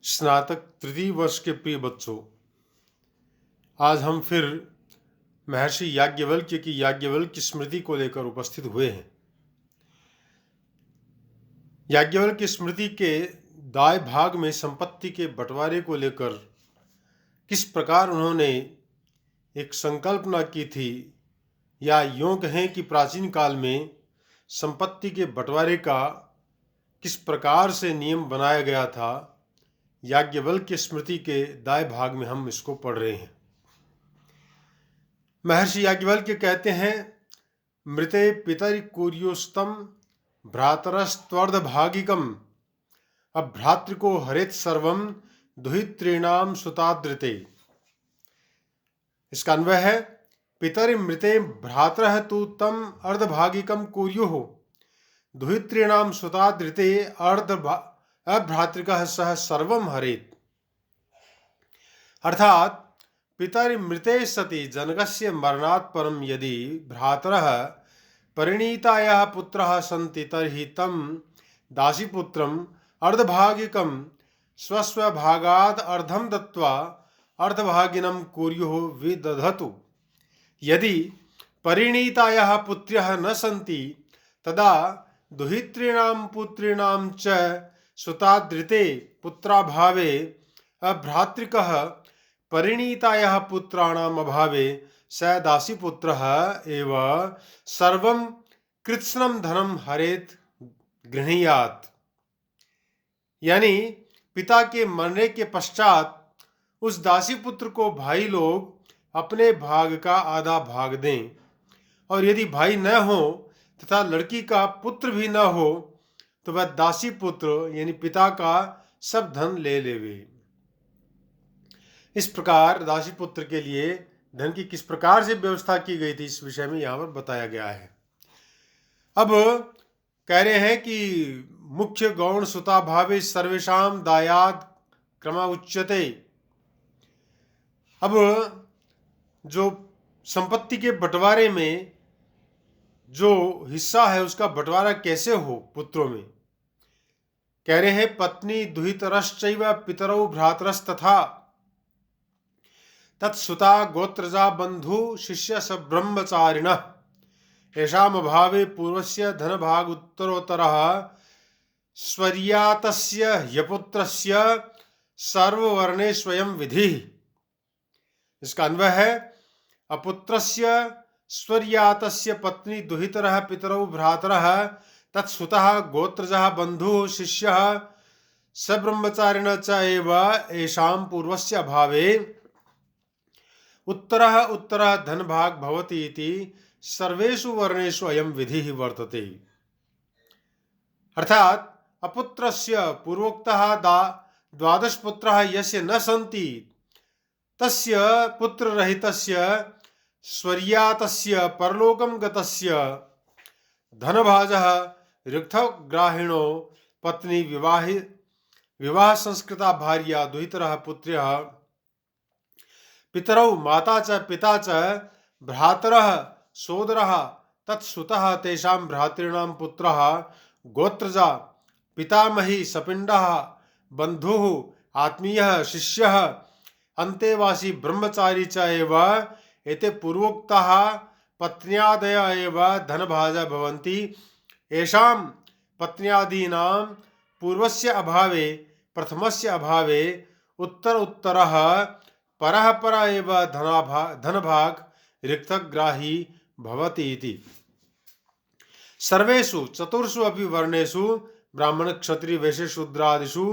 स्नातक तृतीय वर्ष के प्रिय बच्चों, आज हम फिर महर्षि याज्ञवल्क्य की याज्ञवल्क्य स्मृति को लेकर उपस्थित हुए हैं। याज्ञवल्क्य स्मृति के दाय भाग में संपत्ति के बंटवारे को लेकर किस प्रकार उन्होंने एक संकल्पना की थी, या यूँ कहें कि प्राचीन काल में संपत्ति के बंटवारे का किस प्रकार से नियम बनाया गया था, याज्ञवल्क्य स्मृति के दाय भाग में हम इसको पढ़ रहे हैं। महर्षि याज्ञवल्क्य कहते हैं, मृते पितरि कुर्युस्तम भ्रातरस्त्वर्धभागिकम अभ्रातृको हरेत सर्वम दुहित्रीणाम सुतादृते। इसका अन्वय है, पितरि मृते भ्रातरः तु तम अर्धभागिकम कुर्युः दुहित्रीणाम सुतादृते अभ्रातृकः सह सर्वम हरेत। अर्थात पितरिमृते सति जनकस्य मरणात् परं यदि भ्रातरः परिणीतायाः पुत्रः सन्ति तर्हि तं दासीपुत्रम् अर्धभागिकं स्वस्वभागाद् अर्धं दत्त्वा अर्धभागिनं कुर्युः विदधतु। यदि परिणीतायाः पुत्र्यः न सन्ति तदा दुहित्रीणां पुत्रीणां च सुतादृते पुत्राभावे अभ्रातृकः परिणीतायाः पुत्राणाम् अभावे स दासीपुत्रः एव सर्वं कृत्स्नं धनं हरेत गृह्णीयात्। यानी पिता के मरने के पश्चात उस दासी पुत्र को भाई लोग अपने भाग का आधा भाग दें, और यदि भाई न हो तथा लड़की का पुत्र भी न हो तो वह दासी पुत्र यानी पिता का सब धन ले लेवे। इस प्रकार दासी पुत्र के लिए धन की किस प्रकार से व्यवस्था की गई थी, इस विषय में यहाँ पर बताया गया है। अब कह रहे हैं कि मुख्य गौण सुता भावे सर्वेषाम दायाद क्रम उच्यते। अब जो संपत्ति के बंटवारे में जो हिस्सा है उसका बंटवारा कैसे हो पुत्रों में, कह रहे हैं पत्नी दुहितरश्चैव पितरौ भ्रातरस्तथा तत्सुता गोत्रजा बंधु शिष्य स ब्रह्मचारिणः येषाम् अभावे पूर्वस्य धनभाग उत्तरोत्तरः स्वर्यातस्य ह्यपुत्रस्य सर्ववर्णे स्वयं विधि। इसका अन्वय है, अपुत्रस्य स्वर्यातस्य पत्नी दुहितरः पितरौ भ्रातरः तत्सुतः गोत्रजः बन्धुः शिष्यः स ब्रह्मचारिणः च एव येषां पूर्वस्य अभावे उत्तरः धनभाग भवति इति सर्वेषु वर्णेषु अयं विधिः वर्तते। अर्थात अपुत्रस्य पूर्वोक्तः द्वादश पुत्रः यस्य न सन्ति तस्य पुत्ररहितस्य स्वर्यातस्य परलोकं गतस्य धनभाजः ऋक्थग्राहिणो पत्नी विवाह संस्कृता भार्या दुहितरः पुत्र्यः पितरौ माता च पिता च भ्रातरः सोदरः तत्सुतः तेषां भ्रातॄणां पुत्रः गोत्रजा पितामही सपिण्डः बन्धुः आत्मीयः शिष्यः अन्तेवासी ब्रह्मचारी च एव एते पूर्वोक्ताः पत्न्यादयः एव धनभाजा भवन्ति। येषां पत्न्यादीनां पूर्वस्य अभावे प्रथमस्य अभावे उत्तरः परः पर एव धनभाग ऋक्थग्राही भवति इति। सर्वेषु चतुर्षु अपि वर्णेषु ब्राह्मण क्षत्रिय वैश्य शूद्रादिषु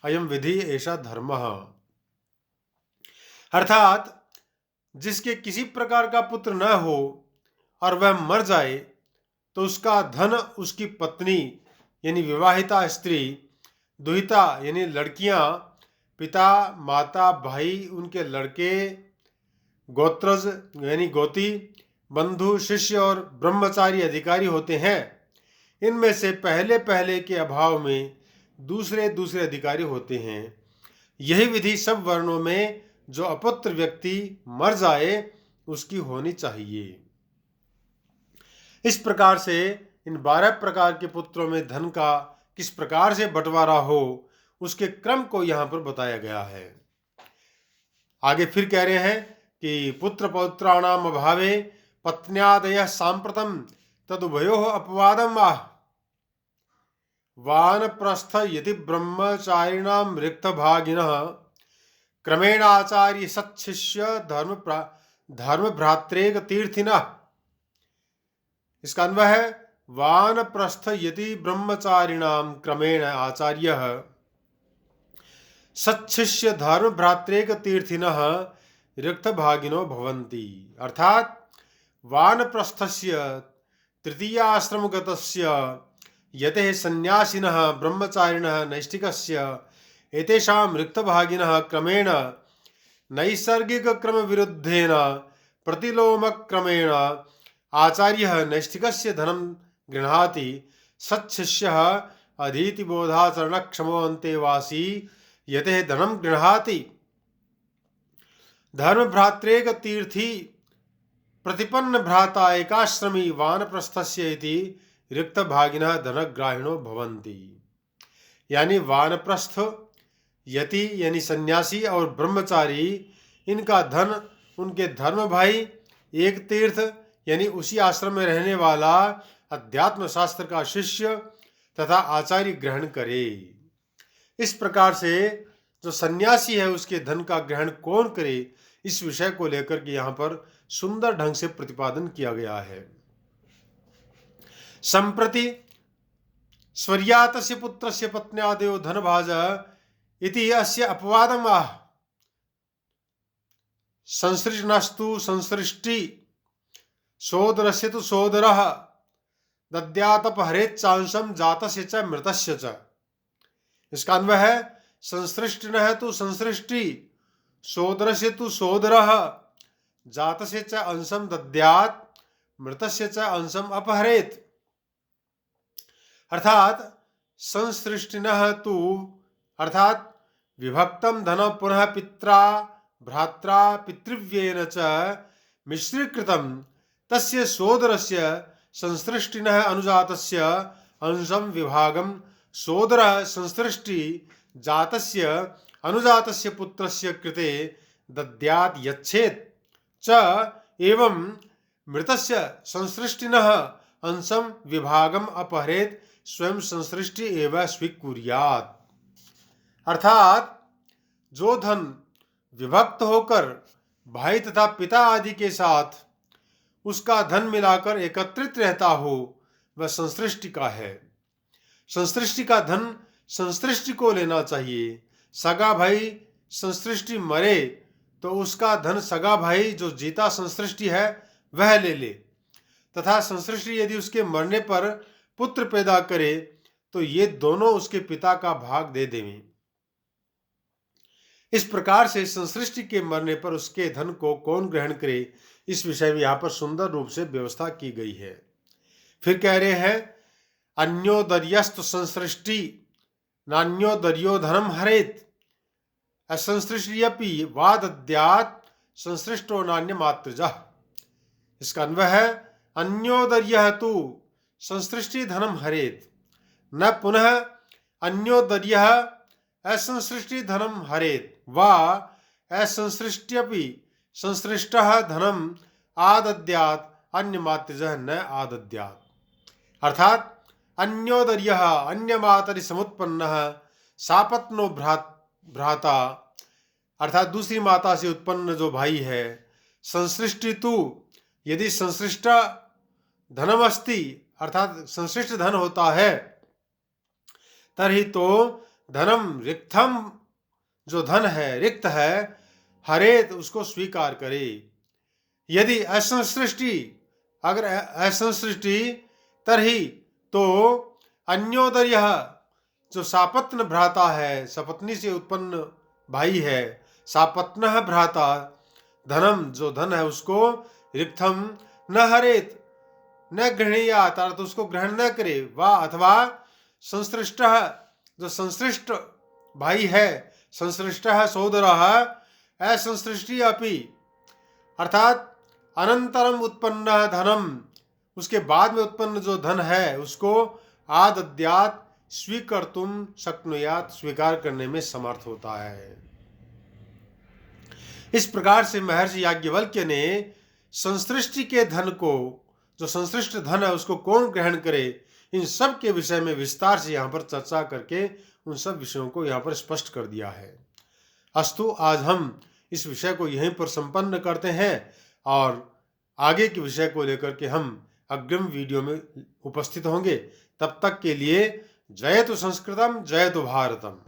अयं विधि ऐसा धर्मः। अर्थात जिसके किसी प्रकार का पुत्र न हो और वह मर जाए तो उसका धन उसकी पत्नी यानी विवाहिता स्त्री, दुहिता यानी लड़कियां, पिता माता भाई उनके लड़के, गोत्रज यानी गोती, बंधु शिष्य और ब्रह्मचारी अधिकारी होते हैं। इनमें से पहले पहले के अभाव में दूसरे दूसरे अधिकारी होते हैं। यही विधि सब वर्णों में जो अपुत्र व्यक्ति मर जाए उसकी होनी चाहिए। इस प्रकार से इन 12 प्रकार के पुत्रों में धन का किस प्रकार से बंटवारा हो उसके क्रम को यहाँ पर बताया गया है। आगे फिर कह रहे हैं कि पुत्र पौत्राणाम अभावे पत्न्यादयः सांप्रतम तदुभयोः अपवादम् आह। वानप्रस्थ यदि ब्रह्मचारिणां रिक्तभागिनः क्रमेणाचार्य सच्छिष्य धर्म भ्रात्रेक तीर्थिनः। इसका अन्वय है वानप्रस्थ यदि ब्रह्मचारिणाम क्रमेण आचार्यः सच्छिष्य धर्म भ्रात्रेक तीर्थिनः रिक्तभागिनो भवन्ति। अर्थात वानप्रस्थस्य तृतीयाश्रमगतस्य यते सन्यासिनः ब्रह्मचारिणः नैष्ठिकस्य एतेषां रिक्तभागिनः क्रमेण नैसर्गिकक्रमविरुद्धेन प्रतिलोमक्रमेण आचार्यः नैष्ठिकस्य धनं गृह्णाति। सच्छिष्यः अधीतिबोधाचरणक्षमो अन्तेवासी यते धनं गृह्णाति। धर्मभ्रात्रेक तीर्थी प्रतिपन्न भ्राता एकाश्रमी वानप्रस्थस्य इति रिक्तभागिनः धनग्राहिणो भवन्ति। यानी वानप्रस्थ यति यानी सन्यासी और ब्रह्मचारी, इनका धन उनके धर्म भाई एक तीर्थ यानी उसी आश्रम में रहने वाला अध्यात्म शास्त्र का शिष्य तथा आचार्य ग्रहण करे। इस प्रकार से जो सन्यासी है उसके धन का ग्रहण कौन करे, इस विषय को लेकर के यहाँ पर सुंदर ढंग से प्रतिपादन किया गया है। संप्रति स्वर्यातस्य पुत्रस्य पत्न्यादयो धनभाज इति अस्य अपवादम् आह। संसृजनस्तु संसृष्टि सोदरस्य तु सोदरः दद्यातपहरेच्चांशं जातस्य च मृतस्य च। इसका अन्वय है संसृष्टिनः तु संसृष्टि सोदरस्य तु सोदरः जातस्य च अंशं दद्यात् मृतस्य च अंशं अपहरेत्। अर्थात संसृष्टिनः तु अर्थात विभक्तं धन पुनः पित्रा भ्रात्रा पितृव्येन च मिश्रीकृतं तस्य सोदरस्य संसृष्टिनः अनुजातस्य अंशं विभागं सोदरः संसृष्टि जातस्य अनुजातस्य पुत्रस्य कृते दद्यात् यच्छेत् च एवं मृतस्य संसृष्टिनः अंशं विभागम अपहरेत् स्वयं संसृष्टि एवं स्वीकुर्यात्। अर्थात जो धन विभक्त होकर भाई तथा पिता आदि के साथ उसका धन मिलाकर एकत्रित रहता हो वह संसृष्टि का है। संसृष्टि का धन संसृष्टि को लेना चाहिए। सगा भाई संसृष्टि मरे तो उसका धन सगा भाई जो जीता संसृष्टि है वह ले ले, तथा संसृष्टि यदि उसके मरने पर पुत्र पैदा करे तो ये दोनों उसके पिता का भाग दे देवें। इस प्रकार से संसृष्टि के मरने पर उसके धन को कौन ग्रहण करे, इस विषय में यहाँ पर सुंदर रूप से व्यवस्था की गई है। फिर कह रहे हैं अन्योदर्यस्तु संसृष्टि नान्योदर्यो धनम हरेत असंसृष्टियपि वादद्यात् संसृष्टो नान्य मातृजः। इसका अन्वय है अन्योदर्यः तु संसृष्टि धनम हरेत न पुनः अन्योदर्यः असंसृष्टि धनम हरेत वा असंसृष्ट्यपि संसृष्टः धनम आदद्यात् अन्य मातृजः न आदद्यात्। अर्थात अन्योदर्यः अन्य मातरि समुत्पन्नः सापत्नो भ्राता अर्थात दूसरी माता से उत्पन्न जो भाई है, संसृष्टि तु यदि संसृष्ट धनमस्ति अर्थात संसृष्ट धन होता है तर्हि तो धनम रिक्तम जो धन है रिक्त है हरेत उसको स्वीकार करे। यदि असंसृष्टि अगर असंसृष्टि तर्हि तो अन्योदर्यः जो सापत्न भ्राता है सपत्नी से उत्पन्न भाई है सापत्नः भ्राता धनम जो धन है उसको रिक्तम न हरेत न गृह्णीयात् अर्थात उसको ग्रहण न करे, वा अथवा संसृष्टः जो संसृष्ट भाई है संसृष्टः सोदरः असंसृष्टि अपि अर्थात अनंतरम उत्पन्न धनम उसके बाद में उत्पन्न जो धन है उसको आदद्यात् स्वीकर्तुम शक्नुयात्, स्वीकार करने में समर्थ होता है। इस प्रकार से महर्षि याज्ञवल्क्य ने संसृष्टि के धन को, जो संश्लिष्ट धन है उसको कौन ग्रहण करे, इन सब के विषय में विस्तार से यहाँ पर चर्चा करके उन सब विषयों को यहाँ पर स्पष्ट कर दिया है। अस्तु, आज हम इस विषय को यहीं पर संपन्न करते हैं और आगे के विषय को लेकर के हम अग्रिम वीडियो में उपस्थित होंगे। तब तक के लिए जयतु संस्कृतम, जयतु भारतम।